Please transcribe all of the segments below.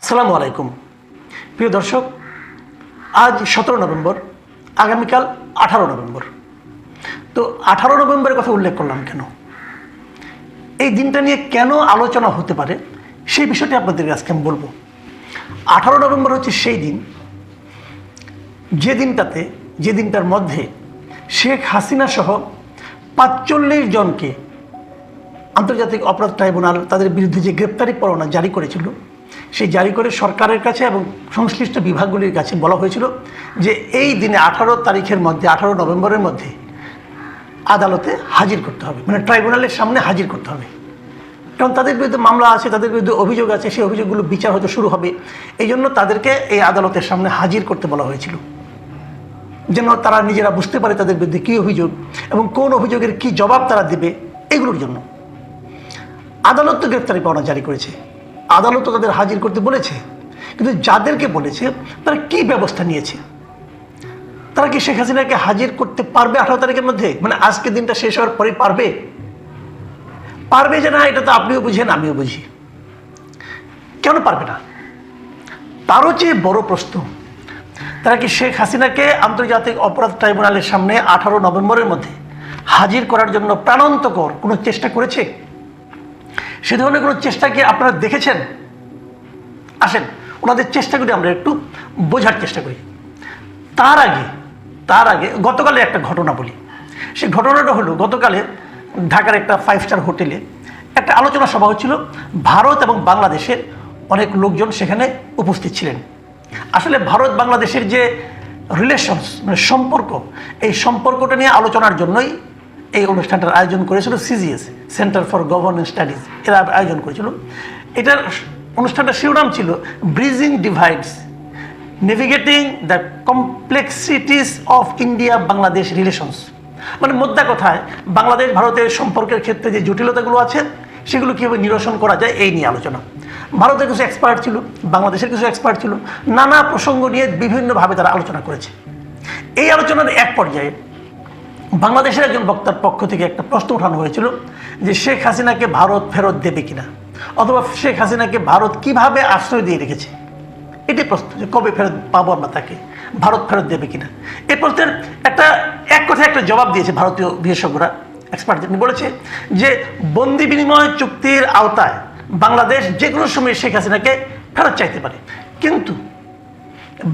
আসসালামু আলাইকুম প্রিয় দর্শক, আজ 17 নভেম্বর, আগামীকাল 18 নভেম্বর। তো 18 নভেম্বরের কথা উল্লেখ করলাম কেন, এই দিনটা নিয়ে কেন আলোচনা হতে পারে সেই বিষয়টি আপনাদের আজকে আমি বলবো। 18 নভেম্বর হচ্ছে সেই দিন, যে দিনটার মধ্যে শেখ হাসিনা সহ 45 জনকে আন্তর্জাতিক অপরাধ ট্রাইব্যুনাল তাদের বিরুদ্ধে যে গ্রেপ্তারি পরোয়ানা জারি করেছিল, সেই জারি করে সরকারের কাছে এবং সংশ্লিষ্ট বিভাগগুলির কাছে বলা হয়েছিল যে এই দিনে 18 তারিখের মধ্যে, 18 নভেম্বরের মধ্যে আদালতে হাজির করতে হবে, মানে ট্রাইব্যুনালের সামনে হাজির করতে হবে। কারণ তাদের বিরুদ্ধে মামলা আছে, তাদের বিরুদ্ধে অভিযোগ আছে, সেই অভিযোগগুলো বিচার হয়তো শুরু হবে। এই জন্য তাদেরকে এই আদালতের সামনে হাজির করতে বলা হয়েছিল, যেন তারা নিজেরা বুঝতে পারে তাদের বিরুদ্ধে কী অভিযোগ এবং কোন অভিযোগের কী জবাব তারা দেবে। এগুলোর জন্য আদালত তো গ্রেপ্তারি পরোয়ানা জারি করেছে, আদালত তো তাদের হাজির করতে বলেছে, কিন্তু যাদেরকে বলেছে তারা কি ব্যবস্থা নিয়েছে? তারা কি শেখ হাসিনাকে হাজির করতে পারবে 18 তারিখের মধ্যে? মানে আজকে দিনটা শেষ হওয়ার পরেই পারবে যে না, এটা তো আপনিও বুঝেন আমিও বুঝি। কেন পারবে না? তারও চেয়ে বড় প্রশ্ন, তারা কি শেখ হাসিনাকে আন্তর্জাতিক অপরাধ ট্রাইব্যুনালের সামনে 18 নভেম্বরের মধ্যে হাজির করার জন্য প্রাণান্তকর কোনো চেষ্টা করেছে? সে ধরনের কোনো চেষ্টা কি আপনারা দেখেছেন? আসেন ওনাদের চেষ্টাগুলি আমরা একটু বোঝার চেষ্টা করি। তার আগে গতকালের একটা ঘটনা বলি। সেই ঘটনাটা হলো, গতকালে ঢাকার একটা 5 স্টার হোটেলে একটা আলোচনা সভা হচ্ছিল। ভারত এবং বাংলাদেশের অনেক লোকজন সেখানে উপস্থিত ছিলেন। আসলে ভারত বাংলাদেশের যে রিলেশনস, মানে সম্পর্ক, এই সম্পর্কটা নিয়ে আলোচনার জন্যই এই অনুষ্ঠানটার আয়োজন করেছিল CGS, centre for governance studies, এরা আয়োজন করেছিল। এটার অনুষ্ঠানটার শিরোনাম ছিল bridging divides, navigating the complexities of India Bangladesh relations. মানে মোদ্দা কথায় বাংলাদেশ ভারতের সম্পর্কের ক্ষেত্রে যে জটিলতাগুলো আছে সেগুলো কীভাবে নিরসন করা যায় এই নিয়ে আলোচনা। ভারতের কিছু এক্সপার্ট ছিল, বাংলাদেশের কিছু এক্সপার্ট ছিল, নানা প্রসঙ্গ নিয়ে বিভিন্নভাবে তারা আলোচনা করেছে। এই আলোচনার এক পর্যায়ে বাংলাদেশের একজন বক্তার পক্ষ থেকে একটা প্রশ্ন উঠানো হয়েছিল যে শেখ হাসিনাকে ভারত ফেরত দেবে কিনা, অথবা শেখ হাসিনাকে ভারত কিভাবে আশ্রয় দিয়ে রেখেছে, এটি প্রশ্ন, যে কবে ফেরত পাবো আমরা তাকে, ভারত ফেরত দেবে কিনা। এই প্রশ্নের এক কথায় একটা জবাব দিয়েছে ভারতীয় বিশেষজ্ঞরা, এক্সপার্ট বলেছে যে বন্দি বিনিময় চুক্তির আওতায় বাংলাদেশ যে কোনো সময় শেখ হাসিনাকে ফেরত চাইতে পারে, কিন্তু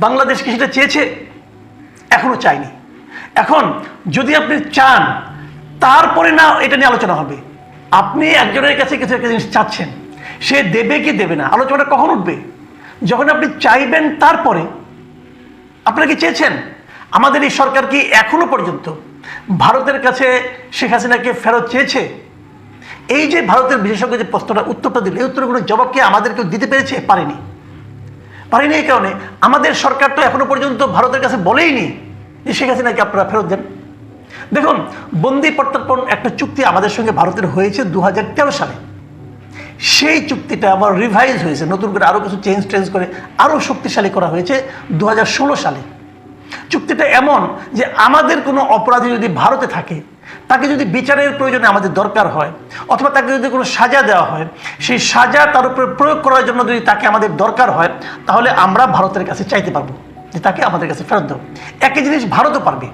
বাংলাদেশ কি সেটা চেয়েছে? এখনো চায়নি। এখন যদি আপনি চান, তারপরে না এটা নিয়ে আলোচনা হবে। আপনি একজনের কাছে কিছু একটা জিনিস চাচ্ছেন, সে দেবে কি দেবে না, আলোচনাটা কখন উঠবে? যখন আপনি চাইবেন। তারপরে আপনারা কি চেয়েছেন? আমাদের এই সরকার কি এখনো পর্যন্ত ভারতের কাছে শেখ হাসিনাকে ফেরত চেয়েছে? এই যে ভারতের বিশেষজ্ঞ যে উত্তরটা দিল, এই উত্তরগুলো জবাব কি আমাদেরকে দিতে পেরেছে? পারেনি। এই কারণে আমাদের সরকার তো এখনো পর্যন্ত ভারতের কাছে বলেইনি যে শেখ হাসিনাকে আপনারা ফেরত দেন। দেখুন, বন্দি প্রত্যর্পণ একটা চুক্তি আমাদের সঙ্গে ভারতের হয়েছে 2013 সালে। সেই চুক্তিটা আবার রিভাইজ হয়েছে, নতুন করে আরও কিছু চেঞ্জ করে আরও শক্তিশালী করা হয়েছে 2016 সালে। চুক্তিটা এমন যে আমাদের কোনো অপরাধী যদি ভারতে থাকে, তাকে যদি বিচারের প্রয়োজনে আমাদের দরকার হয়, অথবা তাকে যদি কোনো সাজা দেওয়া হয়, সেই সাজা তার উপরে প্রয়োগ করার জন্য যদি তাকে আমাদের দরকার হয়, তাহলে আমরা ভারতের কাছে চাইতে পারবো যে তাকে আমাদের কাছে ফেরত দাও। একই জিনিস ভারতও পারবে।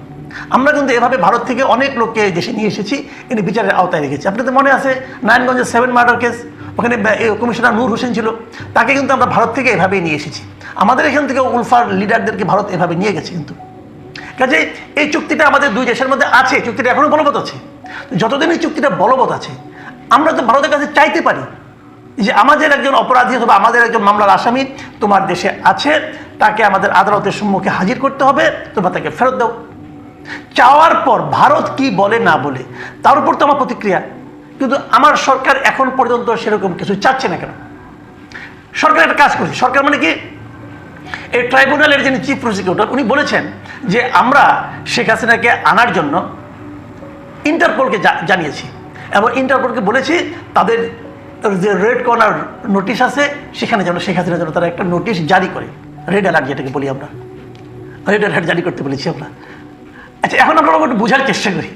আমরা কিন্তু এভাবে ভারত থেকে অনেক লোককে দেশে নিয়ে এসেছি, এনে বিচারের আওতায় রেখেছি। আপনাদের মনে আছে নারায়ণগঞ্জের 7 মার্ডার কেস, ওখানে কমিশনার নূর হোসেন ছিল, তাকে কিন্তু আমরা ভারত থেকে এভাবেই নিয়ে এসেছি। আমাদের এখান থেকে উলফার লিডারদেরকে ভারত এভাবে নিয়ে গেছে। কিন্তু কাজে এই চুক্তিটা আমাদের দুই দেশের মধ্যে আছে, চুক্তিটা এখনো বলবৎ আছে। যতদিন এই চুক্তিটা বলবৎ আছে, আমরা তো ভারতের কাছে চাইতে পারি যে আমাদের একজন অপরাধী অথবা আমাদের একজন মামলার আসামি তোমার দেশে আছে, তাকে আমাদের আদালতের সম্মুখে হাজির করতে হবে, তোমরা তাকে ফেরত দাও। চাওয়ার পর ভারত কি বলে না বলে তার উপর তো আমার প্রতিক্রিয়া। কিন্তু আমার সরকার এখন পর্যন্ত সেরকম কিছু চাচ্ছে না। কেন? সরকার একটা কাজ করছে। সরকার মানে কি, এই ট্রাইব্যুনালের যিনি চিফ প্রসিকিউটর, উনি বলেছেন যে আমরা শেখ হাসিনাকে আনার জন্য ইন্টারপোলকে জানিয়েছি, এবং ইন্টারপোলকে বলেছি তাদের যে রেড কর্নার নোটিশ আছে সেখানে যেন শেখ হাসিনার জন্য তারা একটা নোটিশ জারি করে, রেড অ্যালার্ট যেটাকে বলি আমরা, রেড অ্যালার্ট জারি করতে বলেছি আমরা। আচ্ছা, এখন আমরা একটু বোঝার চেষ্টা করি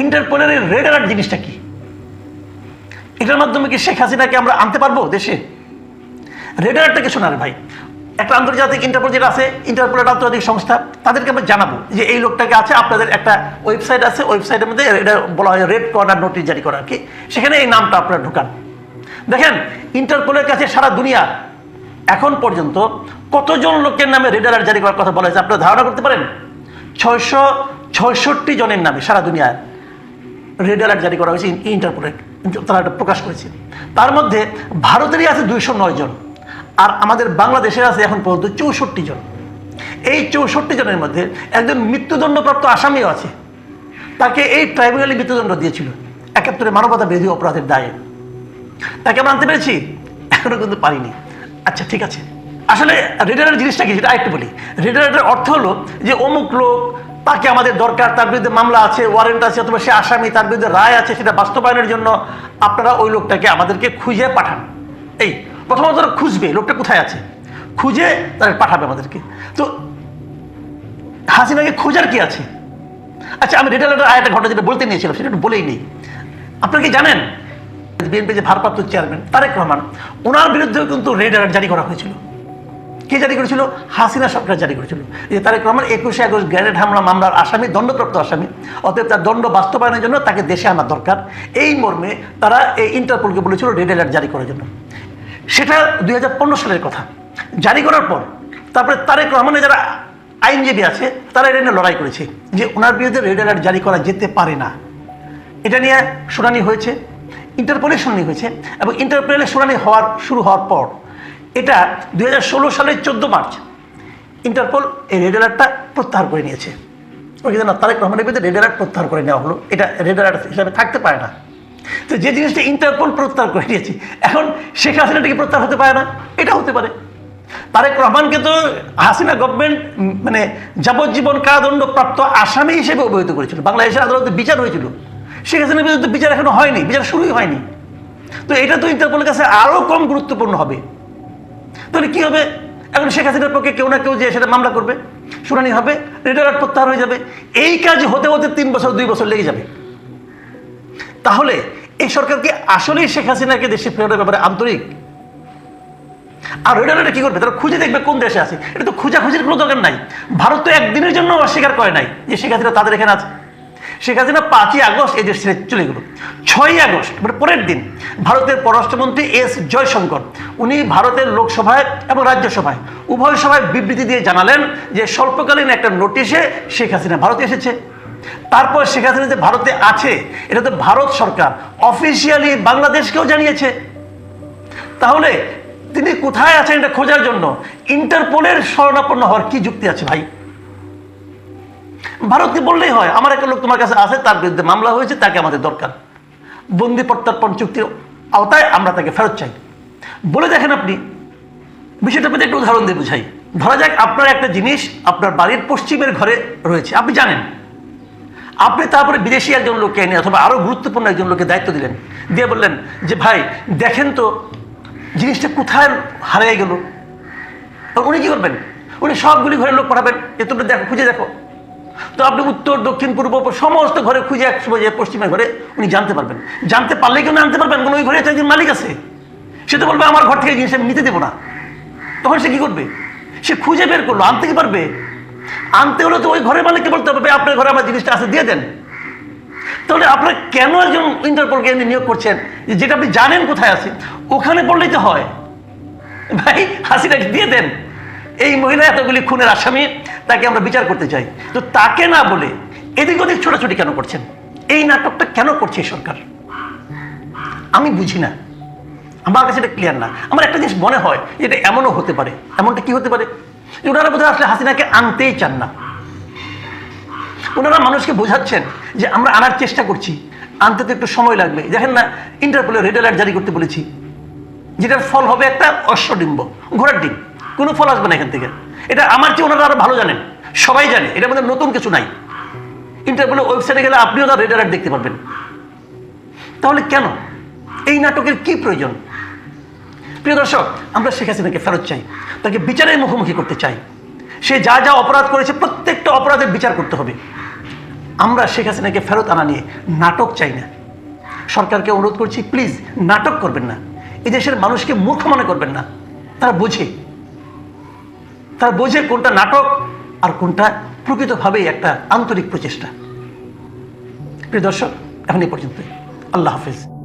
ইন্টারপোলের রেড অ্যালার্ট জিনিসটা কি। এটার মাধ্যমে কি শেখ হাসিনাকে আমরা আনতে পারবো দেশে? রেড অ্যালার্টটাকে শোনার ভাই, একটা আন্তর্জাতিক ইন্টারপোল যেটা আছে, ইন্টারপোলের আন্তর্জাতিক সংস্থা, তাদেরকে আমরা জানাবো যে এই লোকটাকে আছে, আপনাদের একটা ওয়েবসাইট আছে, ওয়েবসাইটের মধ্যে এটা বলা হয় রেড কর্নার নোটিশ জারি করা আর কি, সেখানে এই নামটা আপনারা ঢুকান। দেখেন ইন্টারপোলের কাছে সারা দুনিয়া এখন পর্যন্ত কতজন লোকের নামে রেড অ্যালার্ট জারি করার কথা বলা হয়েছে আপনারা ধারণা করতে পারেন? 666 জনের নামে সারা দুনিয়ায় রেড অ্যালার্ট জারি করা হয়েছে ইন্টারপোলের, তারা এটা প্রকাশ করেছে। তার মধ্যে ভারতেরই আছে 209 জন, আর আমাদের বাংলাদেশের আছে এখন পর্যন্ত 64 জন। এই 64 জনের মধ্যে একজন মৃত্যুদণ্ডপ্রাপ্ত আসামিও আছে, তাকে এই ট্রাইব্যুনালে মৃত্যুদণ্ড দিয়েছিল 71 মানবতা বিরোধী অপরাধের দায়ে। তাকে আমরা আনতে পেরেছি? এখনো কিন্তু পারিনি। আচ্ছা ঠিক আছে, আসলে রেড অ্যালার্ট জিনিসটা কি সেটা আরেকটু বলি। রেড অ্যালার্টের অর্থ হলো যে অমুক লোক, তাকে আমাদের দরকার, তার বিরুদ্ধে মামলা আছে, ওয়ারেন্ট আছে, অথবা সে আসামি, তার বিরুদ্ধে রায় আছে, সেটা বাস্তবায়নের জন্য আপনারা ওই লোকটাকে আমাদেরকে খুঁজে পাঠান। এই প্রথমত তারা খুঁজবে লোকটা কোথায় আছে, খুঁজে তারা পাঠাবে আমাদেরকে। তো হাসিনাকে খোঁজার কি আছে? আচ্ছা আমি রেড অ্যালার্টের আরেকটা ঘটনা যেটা বলতে নিয়েছিলাম সেটা একটু বলেই নেই। আপনারা কি জানেন বিএনপি যে ভারপ্রাপ্ত চেয়ারম্যান তারেক রহমান, ওনার বিরুদ্ধেও কিন্তু রেড অ্যালার্ট জারি করা হয়েছিল। কে জারি করেছিল? হাসিনা সরকার জারি করেছিল। যে তারেক রহমান 21শে আগস্ট গ্রেনেড হামলা মামলার আসামি, দণ্ডপ্রাপ্ত আসামি, অতএব তার দণ্ড বাস্তবায়নের জন্য তাকে দেশে আনা দরকার, এই মর্মে তারা এই ইন্টারপোলকে বলেছিল রেড অ্যালার্ট জারি করার জন্য। সেটা 2015 সালের কথা। জারি করার পর তারপরে তারেক রহমানের যারা আইনজীবী আছে তারা এটা নিয়ে লড়াই করেছে যে ওনার বিরুদ্ধে রেড অ্যালার্ট জারি করা যেতে পারে না। এটা নিয়ে শুনানি হয়েছে, ইন্টারপোলে শুনানি হয়েছে, এবং ইন্টারপোলে শুনানি শুরু হওয়ার পর এটা 2016 সালের 14 মার্চ ইন্টারপোল এই রেড অ্যালার্টটা প্রত্যাহার করে নিয়েছে। ওই জন্য তারেক রহমানের বিরুদ্ধে রেড অ্যালার্ট প্রত্যাহার করে নেওয়া হলো, এটা রেড অ্যালার্ট হিসাবে থাকতে পারে না। তো যে জিনিসটা ইন্টারপোল প্রত্যাহার করে নিয়েছে, এখন শেখ হাসিনাটা কি প্রত্যাহার হতে পারে না? এটা হতে পারে। তারেক রহমানকে তো হাসিনা গভর্নমেন্ট মানে যাবজ্জীবন কারাদণ্ড প্রাপ্ত আসামি হিসেবে অবহিত করেছিল, বাংলাদেশের আদালতে বিচার হয়েছিল। শেখ হাসিনার বিরুদ্ধে বিচার এখনো হয়নি, বিচার শুরুই হয়নি। তো এটা তো ইন্টারপোলের কাছে আরও কম গুরুত্বপূর্ণ হবে। তাহলে কি হবে? এখন শেখ হাসিনার পক্ষে কেউ না কেউ যে সেটা মামলা করবে, শুনানি হবে, রেড অ্যালার্ট প্রত্যাহার হয়ে যাবে। এই কাজ হতে হতে 3 বছর 2 বছর লেগে যাবে। তাহলে এই সরকার কি আসলেই শেখ হাসিনাকে দেশে ফেরানোর ব্যাপারে আন্তরিক? আর রেড অ্যালার্টে কি করবে? তারা খুঁজে দেখবে কোন দেশে আছে। এটা তো খোঁজাখুঁজির কোনো দরকার নাই। ভারত তো একদিনের জন্য অস্বীকার করে নাই যে শেখ হাসিনা তাদের এখানে আছে। শেখ হাসিনা 5ই আগস্ট এই দেশ ছেড়ে চলে গেল। 6ই আগস্ট মানে পরের দিন ভারতের পররাষ্ট্রমন্ত্রী এস জয়শঙ্কর উনি ভারতের লোকসভায় এবং রাজ্যসভায় উভয় সভায় বিবৃতি দিয়ে জানালেন যে স্বল্পকালীন একটা নোটিশে শেখ হাসিনা ভারতে এসেছে। তারপর শেখ হাসিনা যে ভারতে আছে এটা তো ভারত সরকার অফিসিয়ালি বাংলাদেশকেও জানিয়েছে। তাহলে তিনি কোথায় আছেন এটা খোঁজার জন্য ইন্টারপোলের শরণাপন্ন হওয়ার কি যুক্তি আছে ভাই? ভারতকে বললেই হয় আমার একটা লোক তোমার কাছে আছে, তার বিরুদ্ধে মামলা হয়েছে, তাকে আমাদের দরকার, বন্দি প্রত্যর্পণ চুক্তির আওতায় আমরা তাকে ফেরত চাই। বলে দেখেন আপনি, বিষয়টা আপনাদের একটু উদাহরণ দিয়ে বুঝাই। ধরা যাক আপনার একটা জিনিস আপনার বাড়ির পশ্চিমের ঘরে রয়েছে, আপনি জানেন, আপনি তারপরে বিদেশি একজন লোককে এনে অথবা আরও গুরুত্বপূর্ণ একজন লোককে দায়িত্ব দিলেন, দিয়ে বললেন যে ভাই দেখেন তো জিনিসটা কোথায় হারিয়ে গেল। উনি কি করবেন? উনি সবগুলি ঘরের লোক পাঠাবেন যে তোমরা দেখো, খুঁজে দেখো। তো আপনি উত্তর দক্ষিণ পূর্ব সমস্ত ঘরে খুঁজে এক সময় যে পশ্চিমের ঘরে উনি জানতে পারবেন। জানতে পারলে কেউ আনতে পারবেন? কোনো ওই ঘরে একজন মালিক আছে, সে তো বলবে আমার ঘর থেকে জিনিস আমি নিতে দেবো না। তখন সে কি করবে? সে খুঁজে বের করলো, আনতে কি পারবে? আনতে হলে তো ওই ঘরের মালিককে বলতে হবে আপনার ঘরে আমার জিনিসটা আছে, দিয়ে দেন। তাহলে আপনারা কেন একজন ইন্টারপোলকে এনে নিয়োগ করছেন যেটা আপনি জানেন কোথায় আছে? ওখানে বললেই তো হয় ভাই হাসিনাকে দিয়ে দেন, এই মহিলা এতগুলি খুনের আসামি, তাকে আমরা বিচার করতে চাই। তো তাকে না বলে এদিক ওদিক ছোটাছুটি কেন করছেন? এই নাটকটা কেন করছে এই সরকার? আমি বুঝি না, আমার কাছে এটা ক্লিয়ার না। আমার একটা জিনিস মনে হয় এটা এমনও হতে পারে। এমনটা কি হতে পারে? ওনারা বোধহয় আসলে হাসিনাকে আনতেই চান না। ওনারা মানুষকে বোঝাচ্ছেন যে আমরা আনার চেষ্টা করছি, আনতে তো একটু সময় লাগবে। দেখেন না ইন্টারপোলে রেড অ্যালার্ট জারি করতে বলেছি, যেটার ফল হবে একটা অশ্বডিম্ব, ঘোড়ার ডিম, কোনো ফল আসবে না এখান থেকে। এটা আমার চেয়ে ওনারা আরো ভালো জানেন, সবাই জানে, এটার মধ্যে নতুন কিছু নাই। ইন্টারপোলের ওয়েবসাইটে গেলে আপনিও তার রেড অ্যালার্ট দেখতে পারবেন। তাহলে কেন এই নাটকের কি প্রয়োজন? প্রিয় দর্শক, আমরা শেখ হাসিনাকে ফেরত চাই, তাকে বিচারের মুখোমুখি করতে চাই। সে যা যা অপরাধ করেছে প্রত্যেকটা অপরাধের বিচার করতে হবে। আমরা শেখ হাসিনাকে ফেরত আনা নিয়ে নাটক চাই না। সরকারকে অনুরোধ করছি প্লিজ নাটক করবেন না, এই দেশের মানুষকে মূর্খ মনে করবেন না। তারা বোঝে কোনটা নাটক আর কোনটা প্রকৃতভাবেই একটা আন্তরিক প্রচেষ্টা। প্রিয় দর্শক, এখন এই পর্যন্তই। আল্লাহ হাফিজ।